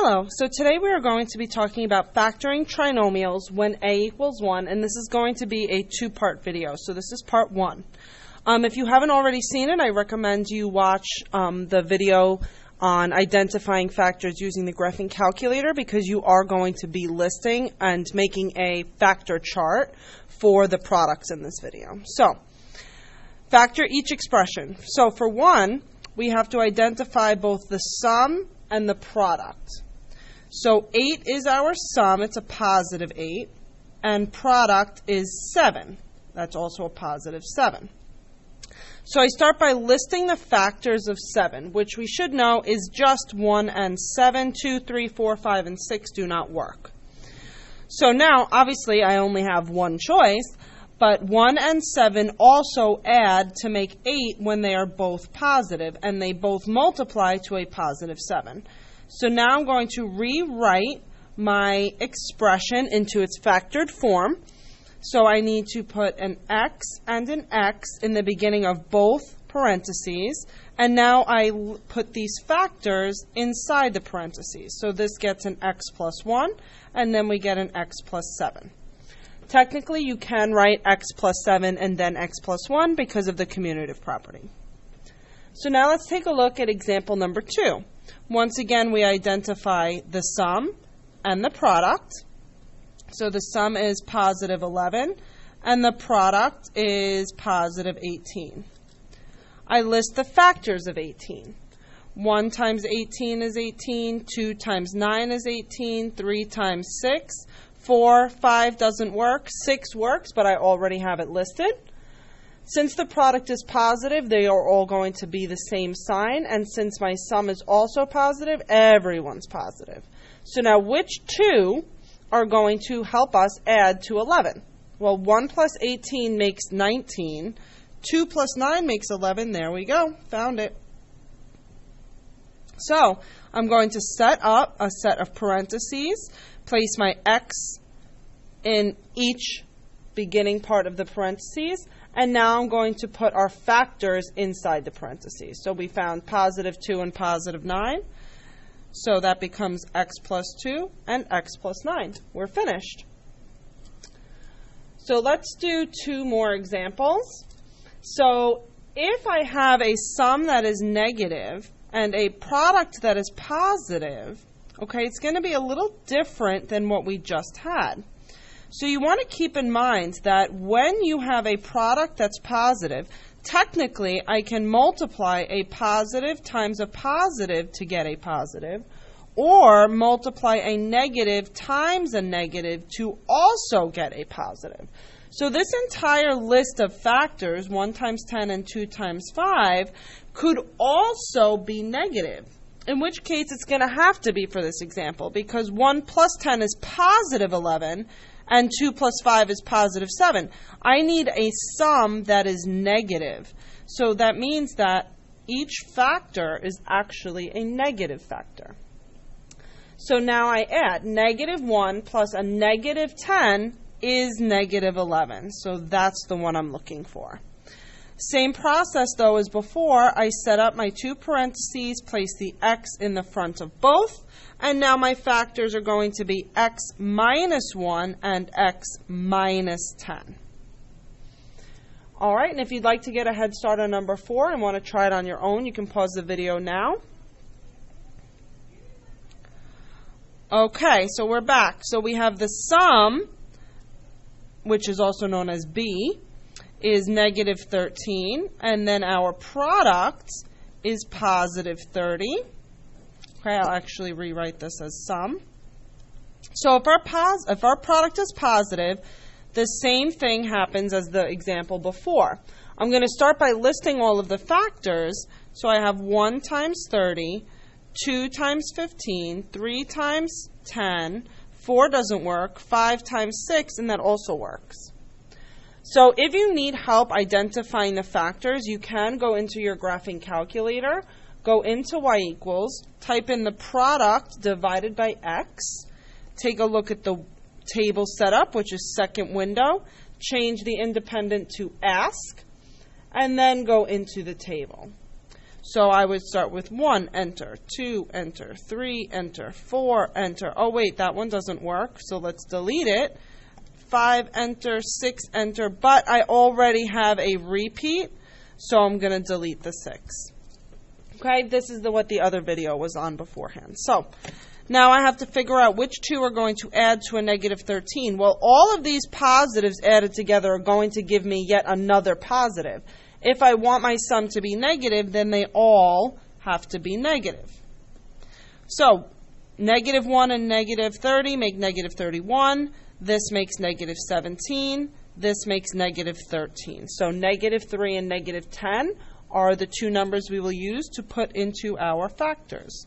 Hello, so today we are going to be talking about factoring trinomials when a equals 1, and this is going to be a two-part video, so this is part 1. If you haven't already seen it, I recommend you watch the video on identifying factors using the graphing calculator, because you are going to be listing and making a factor chart for the products in this video. So, factor each expression. So for 1, we have to identify both the sum and the product. So 8 is our sum, it's a positive 8, and product is 7. That's also a positive 7. So I start by listing the factors of 7, which we should know is just 1 and 7. 2, 3, 4, 5, and 6 do not work. So now, obviously, I only have one choice, but 1 and 7 also add to make 8 when they are both positive, and they both multiply to a positive 7. So now I'm going to rewrite my expression into its factored form. So I need to put an x and an x in the beginning of both parentheses, and now I put these factors inside the parentheses. So this gets an x plus 1, and then we get an x plus 7. Technically, you can write x plus 7 and then x plus 1 because of the commutative property. So now let's take a look at example number 2. Once again, we identify the sum and the product. So the sum is positive 11, and the product is positive 18. I list the factors of 18. 1 times 18 is 18, 2 times 9 is 18, 3 times 6, 4, 5 doesn't work, 6 works, but I already have it listed. Since the product is positive, they are all going to be the same sign, and since my sum is also positive, everyone's positive. So now which two are going to help us add to 11? Well, 1 plus 18 makes 19, 2 plus 9 makes 11, there we go, found it. So I'm going to set up a set of parentheses, place my x in each beginning part of the parentheses, and now I'm going to put our factors inside the parentheses. So we found positive 2 and positive 9. So that becomes x plus 2 and x plus 9. We're finished. So let's do 2 more examples. So if I have a sum that is negative and a product that is positive, okay, it's going to be a little different than what we just had. So you want to keep in mind that when you have a product that's positive, technically I can multiply a positive times a positive to get a positive, or multiply a negative times a negative to also get a positive. So this entire list of factors, 1 times 10 and 2 times 5, could also be negative, in which case it's going to have to be for this example, because 1 plus 10 is positive 11, and 2 plus 5 is positive 7. I need a sum that is negative. So that means that each factor is actually a negative factor. So now I add negative 1 plus a negative 10 is negative 11. So that's the one I'm looking for. Same process though as before. I set up my 2 parentheses, place the x in the front of both, and now my factors are going to be x minus 1 and x minus 10. All right, and if you'd like to get a head start on number 4 and want to try it on your own, you can pause the video now. Okay, so we're back. So we have the sum, which is also known as b, is negative 13, and then our product is positive 30. Okay, I'll actually rewrite this as sum. So if our product is positive, the same thing happens as the example before. I'm going to start by listing all of the factors. So I have 1 times 30, 2 times 15, 3 times 10, 4 doesn't work, 5 times 6, and that also works. So if you need help identifying the factors, you can go into your graphing calculator, go into y equals, type in the product divided by x, take a look at the table setup, which is second window, change the independent to ask, and then go into the table. So I would start with 1, enter, 2, enter, 3, enter, 4, enter. Oh wait, that one doesn't work, so let's delete it. 5, enter, 6, enter, but I already have a repeat, so I'm going to delete the 6. Okay, this is what the other video was on beforehand. So now I have to figure out which two are going to add to a negative 13. Well, all of these positives added together are going to give me yet another positive. If I want my sum to be negative, then they all have to be negative. So negative 1 and negative 30 make negative 31. This makes negative 17. This makes negative 13. So negative 3 and negative 10 are the two numbers we will use to put into our factors.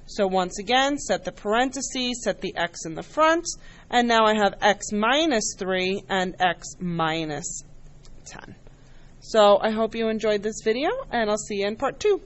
So once again, set the parentheses, set the x in the front, and now I have x minus 3 and x minus 10. So I hope you enjoyed this video, and I'll see you in part 2.